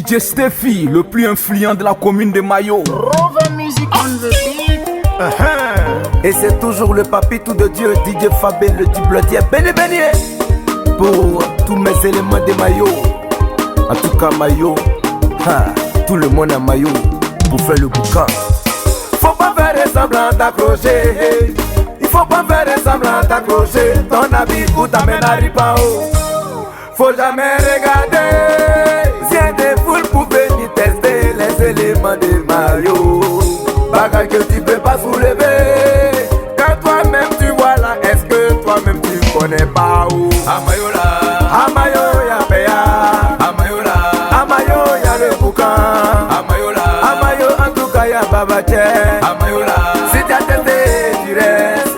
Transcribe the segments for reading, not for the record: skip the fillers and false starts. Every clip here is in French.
DJ Steffi, le plus influent de la commune de Mayo. Rover Music on the beat. Et c'est toujours le papitou de Dieu, DJ Fabé, le diplotier. Béni, béni pour tous mes éléments de Mayo. En tout cas, Mayo, tout le monde à Mayo pour faire le boucan. Faut pas faire semblant d'accrocher. Il faut pas faire semblant d'accrocher. Ton habit ou ta main n'arrive pas haut. Faut jamais regarder. Viens des foules pour venir tester les éléments de Mayo. Bagage que tu peux pas soulever. Quand toi-même tu vois là, est-ce que toi-même tu connais pas où? Amayo là, Amayo ya Péa, Amayo là, Amayo ya le boucan, Amayo là, Amayo en tout cas ya Babaché, Amayo là. Si t'as testé, tu restes.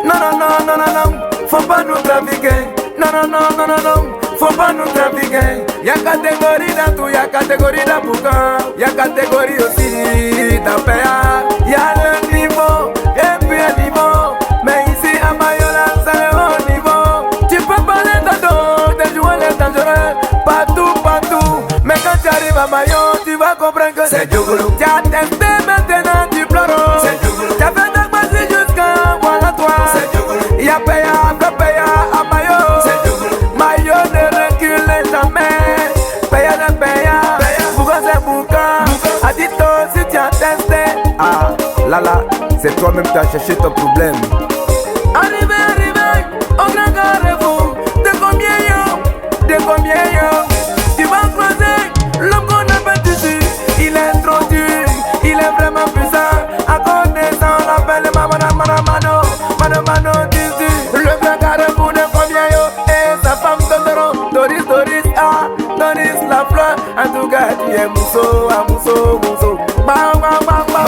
Non, non, non, non, non, non, faut pas nous trafiquer. Non, non, non, non, non, non, faut pas nous trafiquer. Y'a catégorie dans tout, y'a catégorie dans boucan, y'a catégorie aussi dans Péa. Y'a le niveau et puis un niveau. Mais ici à Mayola, c'est le haut niveau. Tu peux parler de dos, tes joueurs les dangereux, partout, partout. Mais quand tu arrives à Mayo, tu vas comprendre que c'est Djogoulou. Tu as testé maintenant, tu pleures. C'est Djogoulou. Tu as fait ta base jusqu'à voilà toi. C'est Djogoulou. Y'a Péa, après Péa à Mayo. C'est Djogoulou. Mayo ne recule jamais. Péa de Péa, pourquoi c'est boucan? Adito, si tu as testé. Ah, là là, c'est toi-même qui as cherché ton problème. Arrivé, arrivé, au grand carrefour. De combien yo, de combien yo. Tu vas croiser l'homme qu'on appelle ici. Il est trop dur, il est vraiment puissant. À connaissant, on l'appelle Mano, Mano, Mano, Dizzy. Le grand carrefour de combien yo. Et sa femme Totoro, Doris, Doris, ah, Doris la fleur. En tout cas, tu es mousseau, ah, mousseau, mousseau. Bang, bang, bang, bang.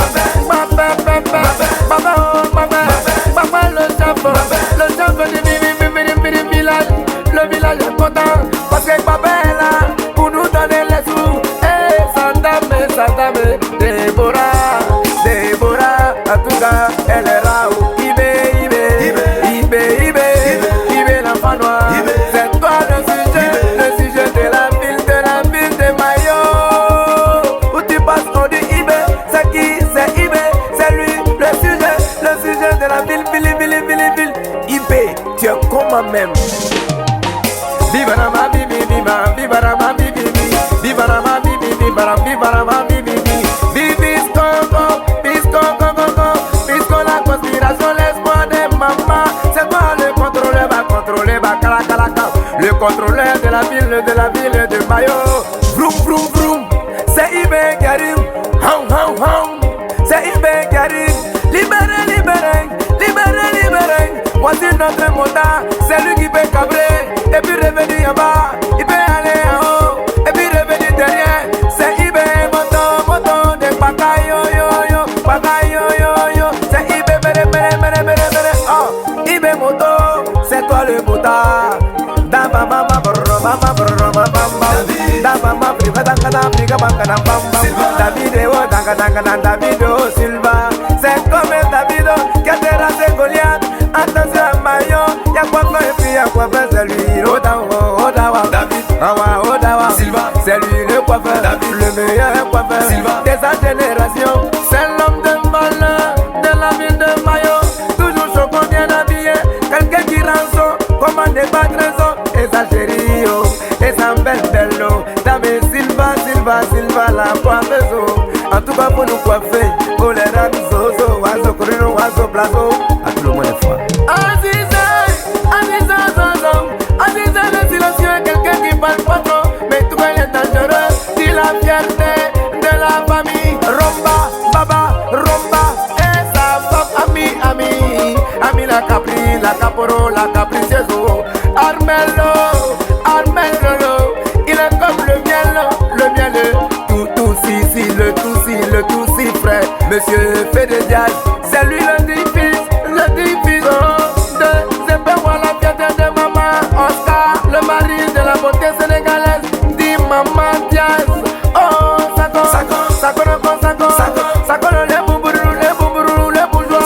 Le chef du village, le village est content parce que papa est là pour nous donner les sous. Et Sandame, Déborah, Déborah, en tout cas elle est là. Ibé, l'enfant noir. C'est toi le sujet de la ville de Mayo. Où tu passes on dit Ibé, c'est qui? C'est Ibé, c'est lui le sujet de la ville. Ibé, tu es comme même. Vivarama bibi biba, vivarama bibi bibi, vivarama bibi biba, vivarama bibi bibi, bisco, bisco la conspiration, l'espoir des mamans. C'est toi le contrôleur, va contrôler, va calacalaca. Le contrôleur de la ville de Mayo. Vroom, vroom, vroom. C'est Ibé qui arrive. C'est Ibé qui arrive. Libéré. Voici notre motard, c'est lui qui peut cabrer. Et puis revenir en bas, il peut aller en haut. Et puis revenir derrière, c'est Ibé moto de Pakayo yo. C'est Ibé bere. Oh, Ibé moto, c'est toi le motard. Davido Silva, c'est comme Davido qui a terrassé Goliath. Attention à Mayo, y'a quoi faire et puis y'a quoi faire, c'est lui Odawa, David, Odawa, Silva, c'est lui le coiffeur, David, le meilleur coiffeur, Silva, de sa génération, c'est l'homme de malheur de la ville de Mayo, toujours choquant bien habillé, quelqu'un qui rançon, commande des trésor, et sa chérie, et sa belle bello, David Silva, la coiffeuse, en tout cas pour nous coiffer, pour les rames, zozo, oiseau, corino, oiseau, plazo, à tout le monde est froid. Aziza, le silencieux est quelqu'un qui parle pas trop, mais tout elle est dangereux. Dis la fierté de la famille. Romba, Baba, et sa femme, ami la Capri, la Caporo, la Capricioso. Armelo, il est comme le miel, tout si frais. Monsieur Fede Diaz, c'est lui le diffuse de Zépewa, la fierté de maman Oscar, le mari de la beauté sénégalaise, dit maman Diaz. Oh, Sako, les bourgeois,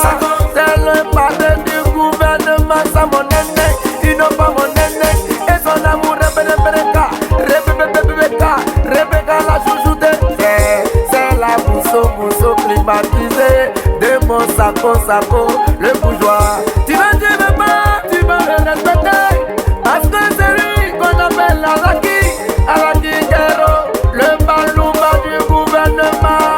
c'est le padre du gouvernement, ça mon nene, il n'a pas mon nene, et son amour Rebecca, Rebecca la sa peau, le bourgeois. Tu veux pas, tu vas le respecter. Parce que c'est lui qu'on appelle Alaki Guerrero, le balouba du gouvernement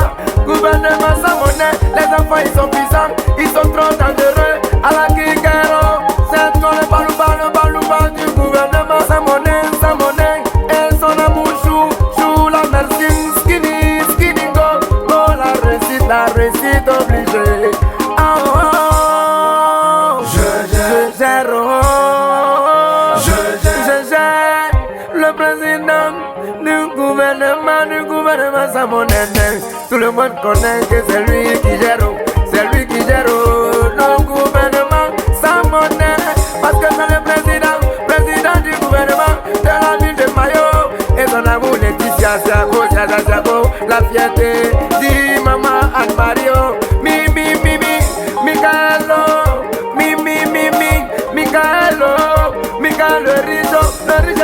sans monnaie. Les enfants ils sont puissants, ils sont trop dangereux. Alaki Guerrero, c'est toi le balouba du gouvernement sans monnaie. Et son amour chou, la merci, skinny go, la réussite obligée. Je gère le président du gouvernement sans monnaie. Tout le monde connaît que c'est lui qui gère le gouvernement sans monnaie. Parce que c'est le président du gouvernement de la ville de Mayo. Et son amour Laetitia Siago, la fierté du maman Anne Mario. Michael le riche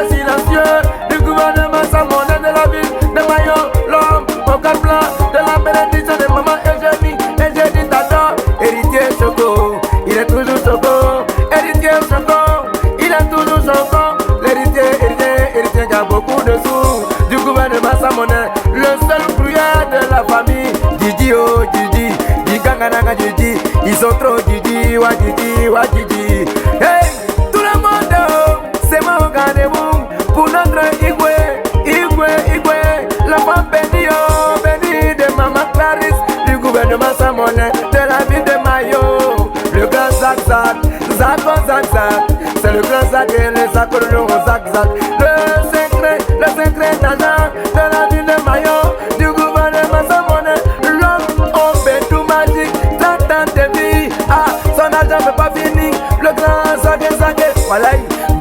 silencieux du gouvernement sans monnaie de la ville de Mayo. L'homme au cœur blanc de la bénédiction de maman Eugénie Tata. Héritier Choco, il est toujours Choco. Héritier Choco, il est toujours Choco. L'héritier qui a beaucoup de sous du gouvernement sans monnaie. Le seul gruyère de la famille. Didi, oh Didi, Ganganaga Didi. Ils sont trop Didi, wa Didi. Hey, tout le monde, c'est moi au rendez-vous pour notre Igwe, l'enfant béni de maman Clarisse du gouvernement sans monnaie de la ville de Mayo. Le grand Zak, c'est le grand Zak et le Zak, le secret d'agent de la ville de Mayo du gouvernement sans monnaie. L'homme au bédou magique, 30 ans de vie, son argent ne peut pas finir. Le grand Zak, voilà,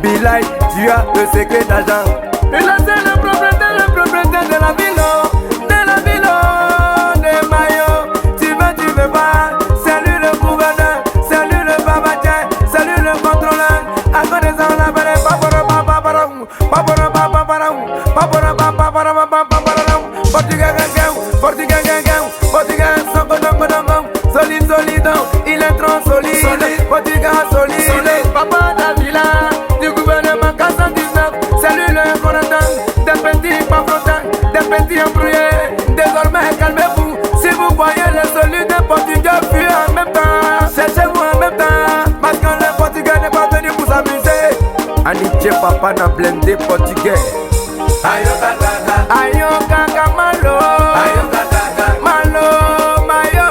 Bilay, tu as le secret d'agent. Et là c'est le propriétaire de la ville de Mayo. Tu veux pas, c'est lui le gouverneur, c'est lui le babadien, c'est lui le contrôleur. À connaissant la belle solide, il est trop solide, solide. Papa Davila du gouvernement 419, c'est lui le commandant des petits pavrotins, des petits embrouillés. Désormais calmez-vous, si vous voyez les solides portugais fuir en même temps, cherchez-vous en même temps, parce que le portugais n'est pas venu pour s'amuser. Aniche papa n'a blindé portugais. Ayo kaka malo, malo, mayo,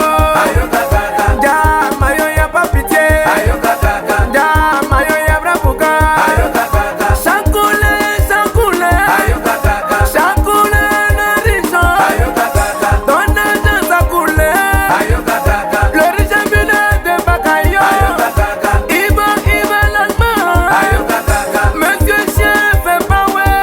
ja mayo ya pas pitié, ja mayo ya brapuka, chancoule, le riche, ton argent ça coule, le riche vient de Bakayo, il va l'allemand, monsieur chien fait pas ouais.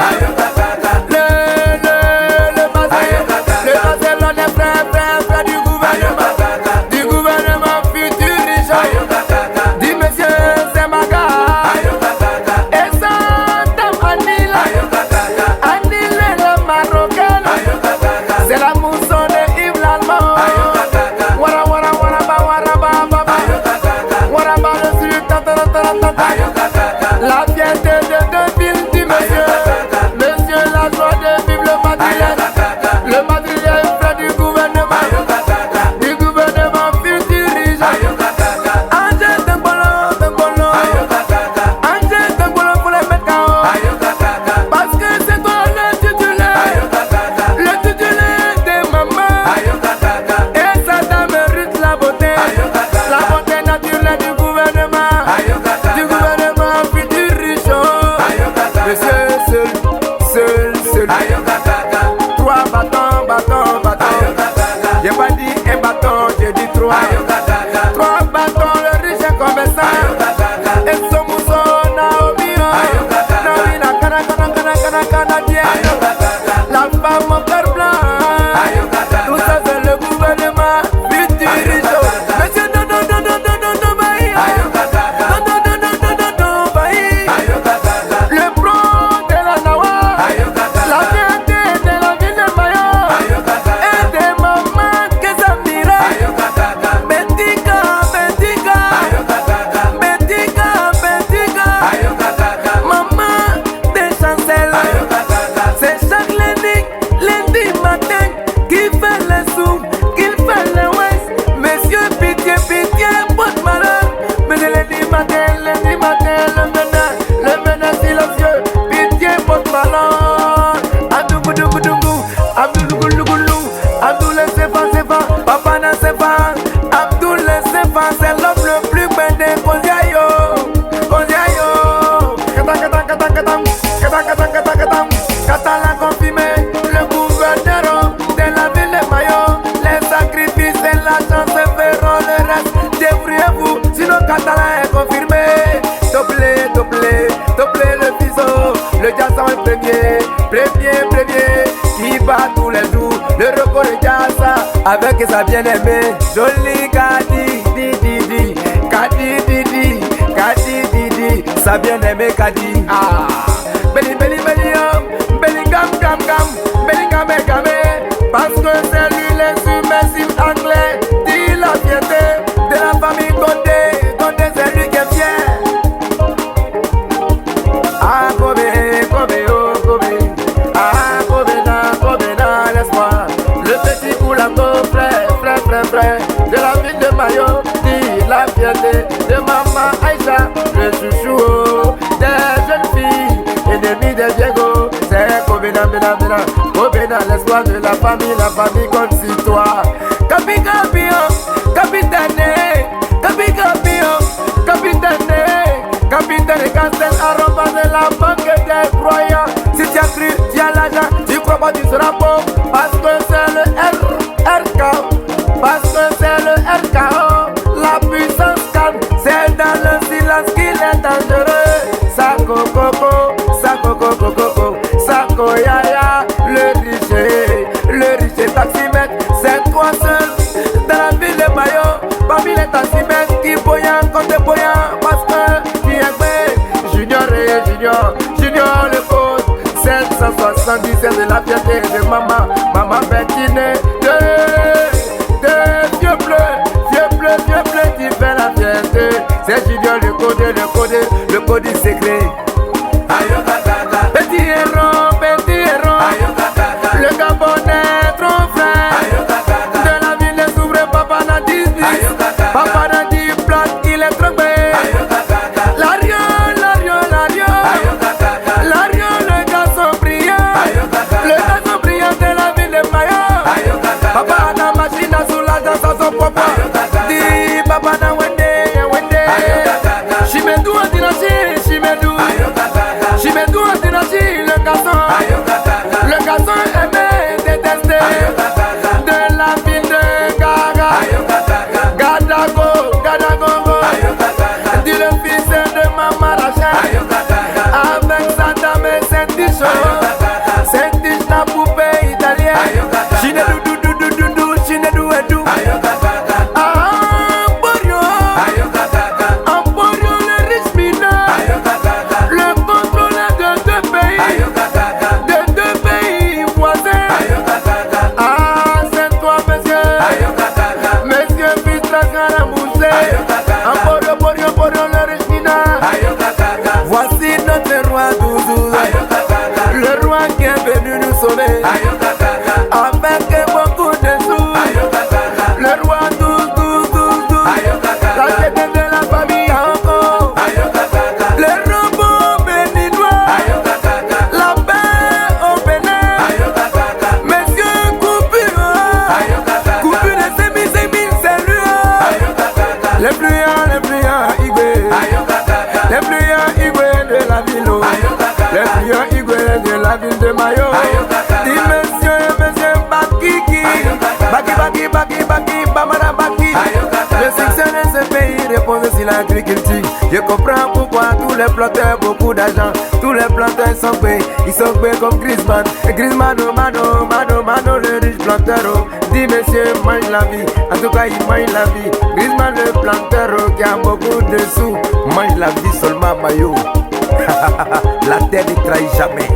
Abdoul Sefa, Papa na Sefa. Abdoul Sefa, c'est l'homme le plus pédé. Kondiayo, Kata l'a confirmé, le gouverneur de la ville de Mayo. Les sacrifices et la chance feront le reste. Débrouillez-vous, sinon Kata est confirmé. Doblé le biseau. Le Jassa est premier, qui bat tous les jours. Le record de Jassa avec sa bien-aimée jolie Kadi Didi, sa bien-aimée Kadi. Bellingham, parce que c'est lui l'insubmersible anglais. Dit la fierté de la famille Condé, c'est lui qui est fier. Ah Kobe, ah Kobe na l'espoir. Le petit Koulango, frère de la ville de Mayo. Dit la fierté de maman Aïcha, le chouchou des jeunes filles, ennemis de Diego. C'est Kobena, l'espoir de la famille contre si toi. Capitaine Castel a remboursé la banque des croyants. Si tu as cru, tu as l'argent, tu crois pas, tu seras pauvre. Parce que c'est le RKO, la puissance calme, c'est dans le silence qu'il est dangereux. Sako Yaya, le riche taximètre, c'est toi seul dans la ville de Mayo. Parmi les taximètres qui boyant contre boyant, parce que tu es Junior le code 777 de la fierté de maman Bettine. De vieux bleu, tu fais la fierté. C'est Junior le code secret. Petit héros, le Gabonais trop frère de la ville de Souverain. Papa n'a 10, Papa n'a 10 plates, il est trop bête. L'ario, le garçon brillant de la ville de Mayo. Papa n'a machine à soulager à son propre. Dis Papa n'a wende. Chimedou Antinachi, le garçon aimé, détesté de la ville de Gadago, dit le fils de Maman Rachel, avec sa dame Saint-Ticho, la poupée italienne. Chinedou Edou. Emporio le riche mineur, le contrôleur de deux pays voisins. Ah, c'est toi monsieur Fitra Garamoussé. Emporio le riche mineur. Voici notre roi Doudou, le roi qui est venu nous sauver avec beaucoup de sous. Le roi Doudou, la tête de la famille encore. Le robot béninois, la paix au Bénin. Monsieur Coupure de Semi, c'est lui. Les bruyants Igwe, de la ville. Les bruyants Igwe de la ville de Mayo. Dis monsieur Baki, Bamara Baki. Le succès de ce pays repose sur l'agriculture. Je comprends pourquoi tous les planteurs ont beaucoup d'argent. Tous les planteurs sont payés, ils sont payés comme Griezmann. Mano, le riche planteur. Dis monsieur, mange la vie. En tout cas, il mange la vie. Griezmann, le planteur qui a beaucoup de sous, mange la vie seulement Mayo. La terre ne trahit jamais.